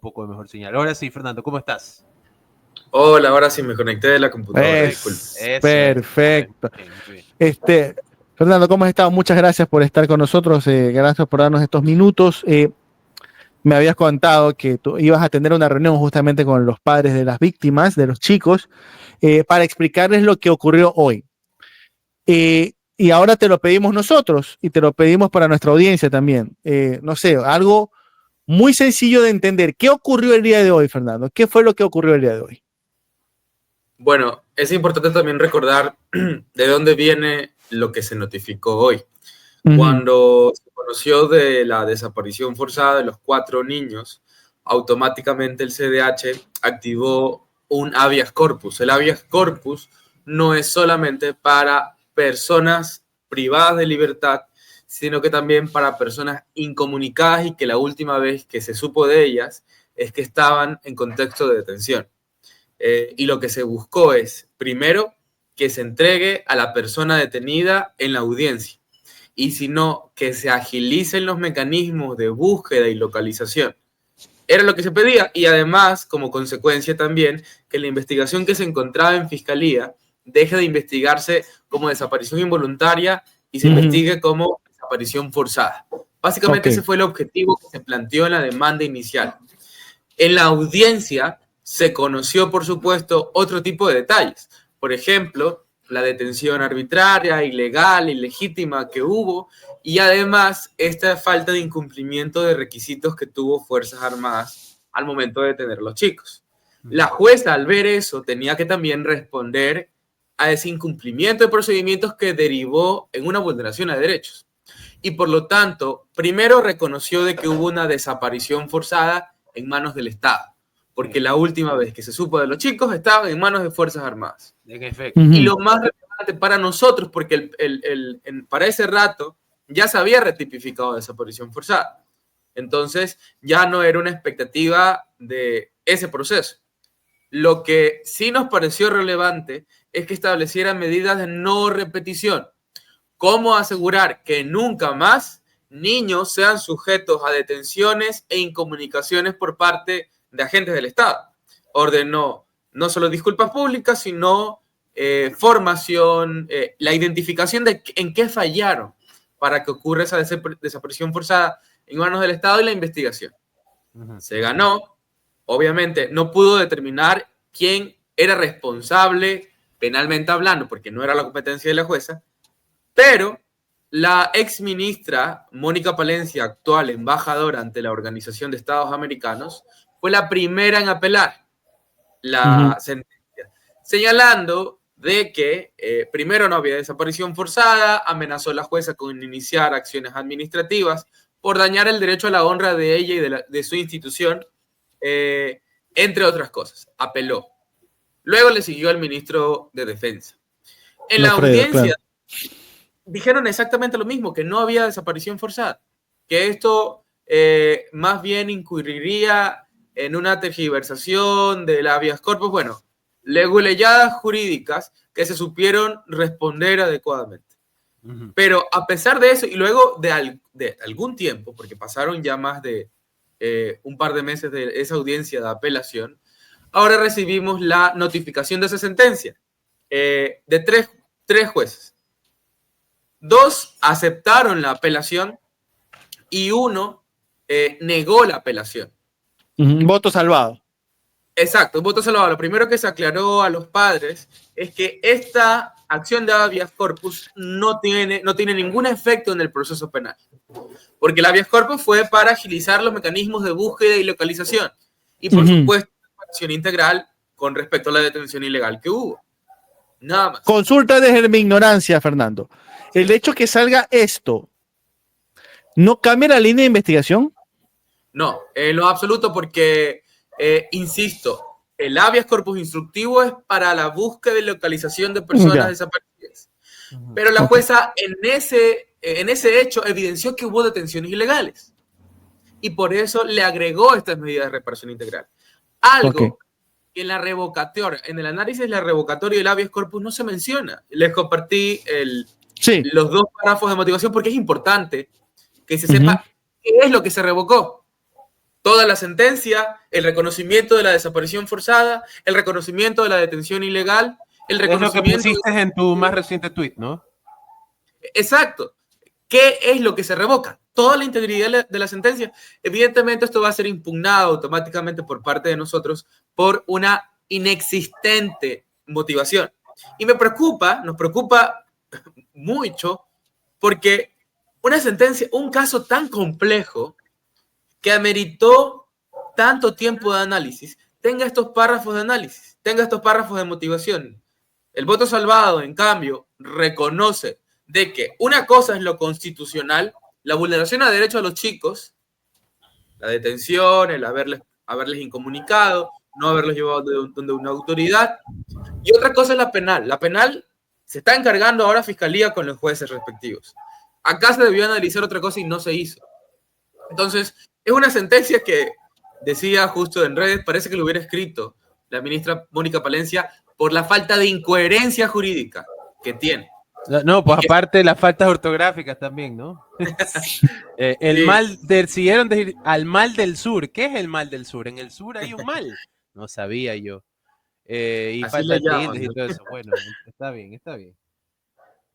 poco de mejor señal. Ahora sí, Fernando, ¿cómo estás? Hola, ahora sí me conecté de la computadora, disculpe. Perfecto. Muy bien, muy bien. Fernando, ¿cómo has estado? Muchas gracias por estar con nosotros. Gracias por darnos estos minutos. Me habías contado que tú ibas a tener una reunión justamente con los padres de las víctimas, de los chicos, para explicarles lo que ocurrió hoy. Y ahora te lo pedimos nosotros y te lo pedimos para nuestra audiencia también. No sé, algo muy sencillo de entender. ¿Qué ocurrió el día de hoy, Fernando? ¿Qué fue lo que ocurrió el día de hoy? Bueno, es importante también recordar de dónde viene lo que se notificó hoy. Cuando se conoció de la desaparición forzada de los 4 niños, automáticamente el CDH activó un habeas corpus. El habeas corpus no es solamente para personas privadas de libertad, sino que también para personas incomunicadas y que la última vez que se supo de ellas es que estaban en contexto de detención. Y lo que se buscó es, primero, que se entregue a la persona detenida en la audiencia. Y si no, que se agilicen los mecanismos de búsqueda y localización. Era lo que se pedía y además, como consecuencia también, que la investigación que se encontraba en Fiscalía deje de investigarse como desaparición involuntaria y se investigue como desaparición forzada. Básicamente ese fue el objetivo que se planteó en la demanda inicial. En la audiencia se conoció, por supuesto, otro tipo de detalles. Por ejemplo, la detención arbitraria, ilegal, ilegítima que hubo, y además esta falta de incumplimiento de requisitos que tuvo Fuerzas Armadas al momento de detener a los chicos. La jueza, al ver eso, tenía que también responder a ese incumplimiento de procedimientos que derivó en una vulneración de derechos. Y por lo tanto, primero reconoció de que hubo una desaparición forzada en manos del Estado, porque la última vez que se supo de los chicos estaban en manos de Fuerzas Armadas. En efecto. Y lo más relevante para nosotros, porque para ese rato ya se había retipificado desaparición forzada. Entonces ya no era una expectativa de ese proceso. Lo que sí nos pareció relevante es que estableciera medidas de no repetición. ¿Cómo asegurar que nunca más niños sean sujetos a detenciones e incomunicaciones por parte de agentes del Estado? Ordenó no solo disculpas públicas, sino formación, la identificación de en qué fallaron para que ocurra esa desaparición forzada en manos del Estado y la investigación. Se ganó, obviamente no pudo determinar quién era responsable penalmente hablando, porque no era la competencia de la jueza, pero la exministra Mónica Palencia, actual embajadora ante la Organización de Estados Americanos, fue la primera en apelar la sentencia, señalando de que primero no había desaparición forzada, amenazó a la jueza con iniciar acciones administrativas por dañar el derecho a la honra de ella y de su institución, entre otras cosas. Apeló. Luego le siguió al ministro de Defensa. En la audiencia dijeron exactamente lo mismo, que no había desaparición forzada, que esto más bien incurriría en una tergiversación del habeas corpus, bueno, leguleyadas jurídicas que se supieron responder adecuadamente. Pero a pesar de eso, y luego de algún tiempo, porque pasaron ya más de un par de meses de esa audiencia de apelación, ahora recibimos la notificación de esa sentencia de tres jueces. 2 aceptaron la apelación y 1 negó la apelación. Voto salvado. Exacto, voto salvado. Lo primero que se aclaró a los padres es que esta acción de habeas corpus no tiene ningún efecto en el proceso penal, porque el habeas corpus fue para agilizar los mecanismos de búsqueda y localización y por supuesto una acción integral con respecto a la detención ilegal que hubo. Nada más. Consulta desde mi ignorancia, Fernando. El hecho que salga esto, ¿no cambia la línea de investigación? No, en lo absoluto, porque, insisto, el habeas corpus instructivo es para la búsqueda y localización de personas desaparecidas. Pero la jueza en ese hecho evidenció que hubo detenciones ilegales. Y por eso le agregó estas medidas de reparación integral. Algo que en la revocatoria, en el análisis de la revocatoria del habeas corpus no se menciona. Les compartí los 2 párrafos de motivación porque es importante que se sepa qué es lo que se revocó. toda la sentencia, el reconocimiento de la desaparición forzada, el reconocimiento de la detención ilegal, el Es lo que reconocimiento... pusiste en tu más reciente tweet, ¿no? Exacto. ¿Qué es lo que se revoca? Toda la integridad de la sentencia. Evidentemente esto va a ser impugnado automáticamente por parte de nosotros por una inexistente motivación. Y nos preocupa mucho, porque una sentencia, un caso tan complejo que ameritó tanto tiempo de análisis, tenga estos párrafos de análisis, tenga estos párrafos de motivación. El voto salvado, en cambio, reconoce de que una cosa es lo constitucional, la vulneración a derechos a los chicos, la detención, el haberles incomunicado, no haberlos llevado donde una autoridad, y otra cosa es la penal. La penal se está encargando ahora Fiscalía con los jueces respectivos. Acá se debió analizar otra cosa y no se hizo. Entonces, es una sentencia que, decía justo en redes, parece que lo hubiera escrito la ministra Mónica Palencia por la falta de incoherencia jurídica que tiene. No, pues aparte de las faltas ortográficas también, ¿no? El Sí. mal del, siguieron decir, al mal del sur. ¿Qué es el mal del sur? En el sur hay un mal. No sabía yo. Y Así falta le de llaman, tildes y ¿no? todo eso. Bueno, está bien, está bien.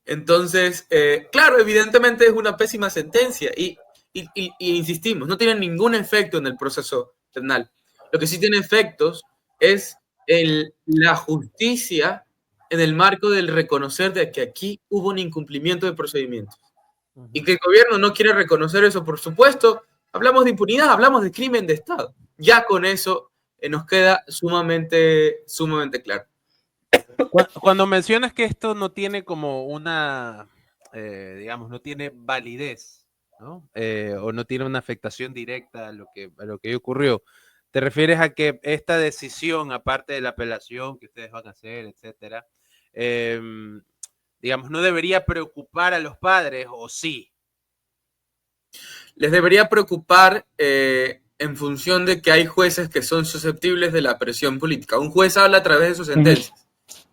Entonces, claro, evidentemente es una pésima sentencia y insistimos, no tiene ningún efecto en el proceso penal. Lo que sí tiene efectos es la justicia en el marco del reconocer de que aquí hubo un incumplimiento de procedimientos. Y que el gobierno no quiere reconocer eso, por supuesto, hablamos de impunidad, hablamos de crimen de Estado. Ya con eso nos queda sumamente claro. Cuando mencionas que esto no tiene como una, digamos, no tiene validez, ¿no? O no tiene una afectación directa a lo que ocurrió, ¿te refieres a que esta decisión, aparte de la apelación que ustedes van a hacer, etcétera, digamos, no debería preocupar a los padres, o sí? Les debería preocupar en función de que hay jueces que son susceptibles de la presión política. Un juez habla a través de sus sentencias.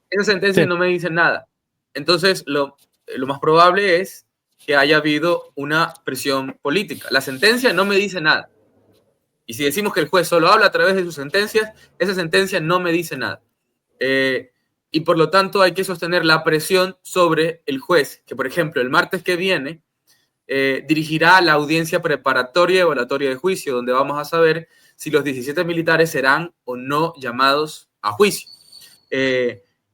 Esas sentencias Sí. no me dicen nada. Entonces, lo más probable es que haya habido una presión política. La sentencia no me dice nada. Y si decimos que el juez solo habla a través de sus sentencias, esa sentencia no me dice nada. Y por lo tanto hay que sostener la presión sobre el juez, que por ejemplo el martes que viene dirigirá la audiencia preparatoria y evaluatoria de juicio, donde vamos a saber si los 17 militares serán o no llamados a juicio.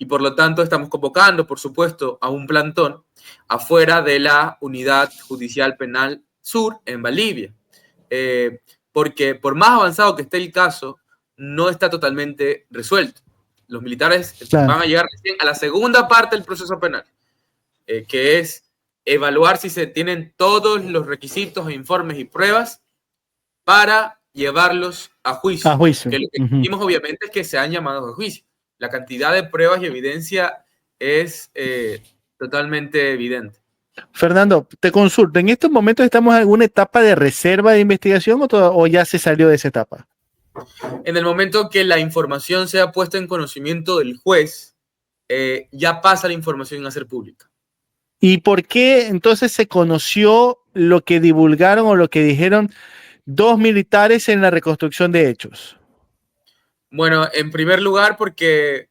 Y por lo tanto estamos convocando, por supuesto, a un plantón afuera de la Unidad Judicial Penal Sur en Valdivia. Porque por más avanzado que esté el caso, no está totalmente resuelto. Los militares van a llegar recién a la segunda parte del proceso penal, que es evaluar si se tienen todos los requisitos, informes y pruebas para llevarlos a juicio. Que lo que decimos obviamente es que sean llamados a juicio. La cantidad de pruebas y evidencia es totalmente evidente. Fernando, te consulto, ¿en estos momentos estamos en alguna etapa de reserva de investigación o ya se salió de esa etapa? En el momento que la información sea puesta en conocimiento del juez, ya pasa la información a ser pública. ¿Y por qué entonces se conoció lo que divulgaron o lo que dijeron dos militares en la reconstrucción de hechos? Bueno, en primer lugar porque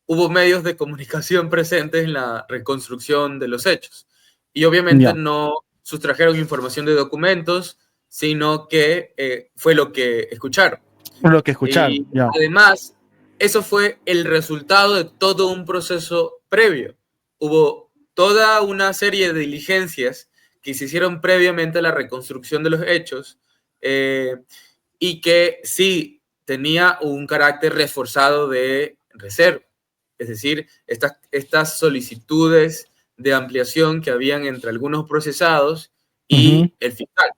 hubo medios de comunicación presentes en la reconstrucción de los hechos. Y obviamente no sustrajeron información de documentos, sino que fue lo que escucharon. Lo que escucharon. Y además, eso fue el resultado de todo un proceso previo. Hubo toda una serie de diligencias que se hicieron previamente a la reconstrucción de los hechos y que sí tenía un carácter reforzado de reserva. Es decir, estas solicitudes de ampliación que habían entre algunos procesados y el fiscal.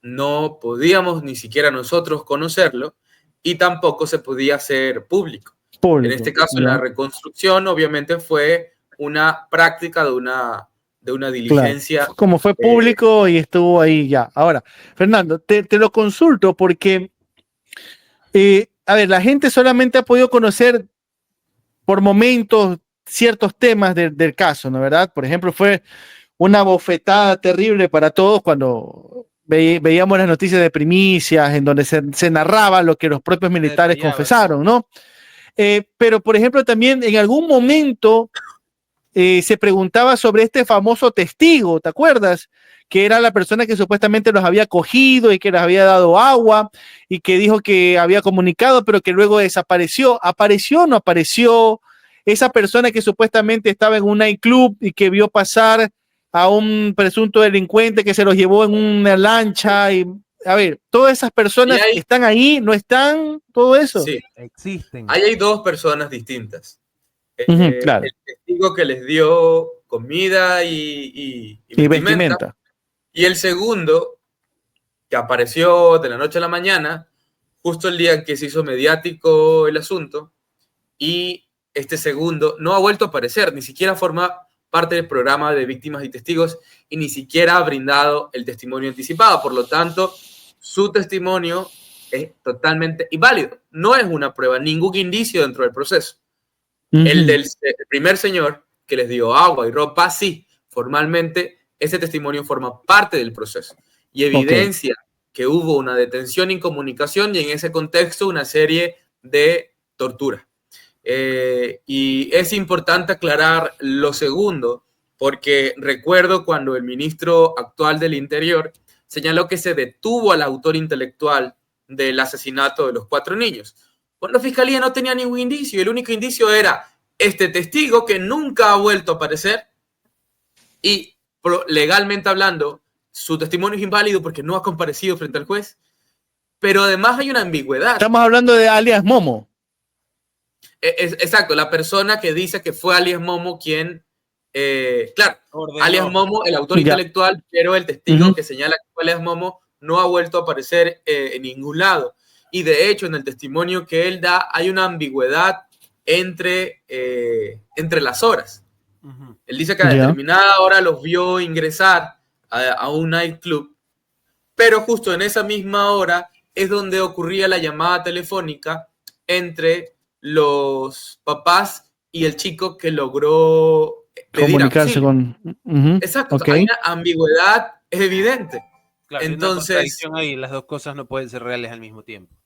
No podíamos ni siquiera nosotros conocerlo y tampoco se podía hacer público. En este caso, la reconstrucción obviamente fue una práctica de una diligencia. Claro. Como fue público y estuvo ahí ya. Ahora, Fernando, te lo consulto porque, a ver, la gente solamente ha podido conocer por momentos ciertos temas del caso, ¿no? ¿Verdad? Por ejemplo, fue una bofetada terrible para todos cuando veíamos las noticias de primicias en donde se narraba lo que los propios militares confesaron, ¿no? Pero, por ejemplo, también en algún momento se preguntaba sobre este famoso testigo, ¿te acuerdas? Que era la persona que supuestamente los había cogido y que les había dado agua y que dijo que había comunicado, pero que luego desapareció. ¿Apareció o no apareció? Esa persona que supuestamente estaba en un nightclub y que vio pasar a un presunto delincuente que se los llevó en una lancha. Y, a ver, todas esas personas están ahí, no están, todo eso. Sí, existen. Ahí hay dos personas distintas. Claro. El testigo que les dio comida y vestimenta. Y el segundo, que apareció de la noche a la mañana, justo el día en que se hizo mediático el asunto, y este segundo no ha vuelto a aparecer, ni siquiera forma parte del programa de víctimas y testigos, y ni siquiera ha brindado el testimonio anticipado. Por lo tanto, su testimonio es totalmente inválido. No es una prueba, ningún indicio dentro del proceso. El del primer señor que les dio agua y ropa, sí, formalmente ese testimonio forma parte del proceso y evidencia que hubo una detención, incomunicación y en ese contexto una serie de torturas. Y es importante aclarar lo segundo, porque recuerdo cuando el ministro actual del Interior señaló que se detuvo al autor intelectual del asesinato de los 4 niños. Bueno, la fiscalía no tenía ningún indicio, el único indicio era este testigo que nunca ha vuelto a aparecer y legalmente hablando, su testimonio es inválido porque no ha comparecido frente al juez, pero además hay una ambigüedad. Estamos hablando de alias Momo. Exacto, la persona que dice que fue alias Momo quien, claro, ordenó. Alias Momo, el autor intelectual, pero el testigo que señala que fue alias Momo no ha vuelto a aparecer en ningún lado. Y de hecho, en el testimonio que él da, hay una ambigüedad entre las horas. Él dice que a determinada hora los vio ingresar a un nightclub, pero justo en esa misma hora es donde ocurría la llamada telefónica entre los papás y el chico que logró comunicarse con... Exacto, hay una ambigüedad evidente. Claro, entonces, ahí, las dos cosas no pueden ser reales al mismo tiempo.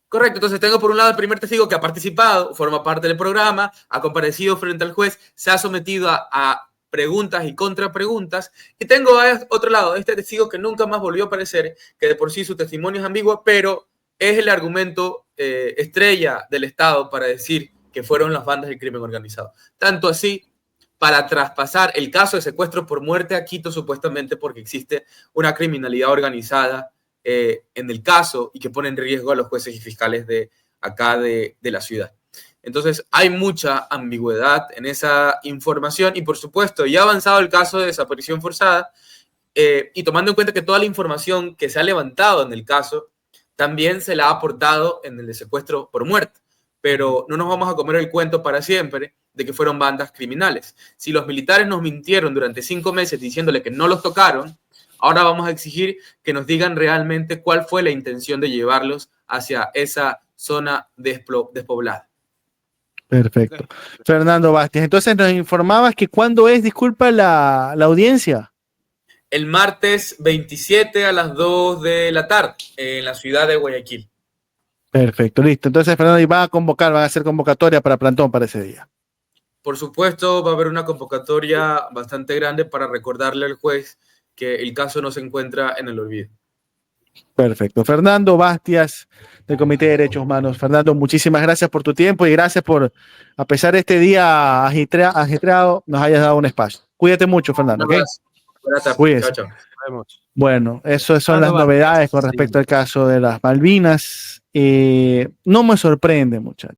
Correcto, entonces tengo por un lado el primer testigo que ha participado, forma parte del programa, ha comparecido frente al juez, se ha sometido a preguntas y contrapreguntas, y tengo a otro lado este testigo que nunca más volvió a aparecer, que de por sí su testimonio es ambiguo, pero es el argumento estrella del Estado para decir que fueron las bandas del crimen organizado. Tanto así, para traspasar el caso de secuestro por muerte a Quito, supuestamente porque existe una criminalidad organizada en el caso y que pone en riesgo a los jueces y fiscales de acá de la ciudad. Entonces hay mucha ambigüedad en esa información y por supuesto ya ha avanzado el caso de desaparición forzada y tomando en cuenta que toda la información que se ha levantado en el caso también se la ha aportado en el de secuestro por muerte, pero no nos vamos a comer el cuento para siempre de que fueron bandas criminales. Si los militares nos mintieron durante 5 meses diciéndole que no los tocaron, ahora vamos a exigir que nos digan realmente cuál fue la intención de llevarlos hacia esa zona despoblada. Perfecto. Fernando Bastias, entonces nos informabas que ¿cuándo es, disculpa, la audiencia? El martes 27 a las 2 de la tarde en la ciudad de Guayaquil. Perfecto, listo. Entonces, Fernando, y van a hacer convocatoria para plantón para ese día. Por supuesto, va a haber una convocatoria bastante grande para recordarle al juez que el caso no se encuentra en el olvido. Perfecto. Fernando Bastias, del Comité de Derechos Humanos. Fernando, muchísimas gracias por tu tiempo y gracias por, a pesar de este día ajetreado, nos hayas dado un espacio. Cuídate mucho, Fernando. ¿Okay? Cuídate. Chao, chao. Bueno, eso son las novedades con respecto al caso de las Malvinas. No me sorprende, muchachos.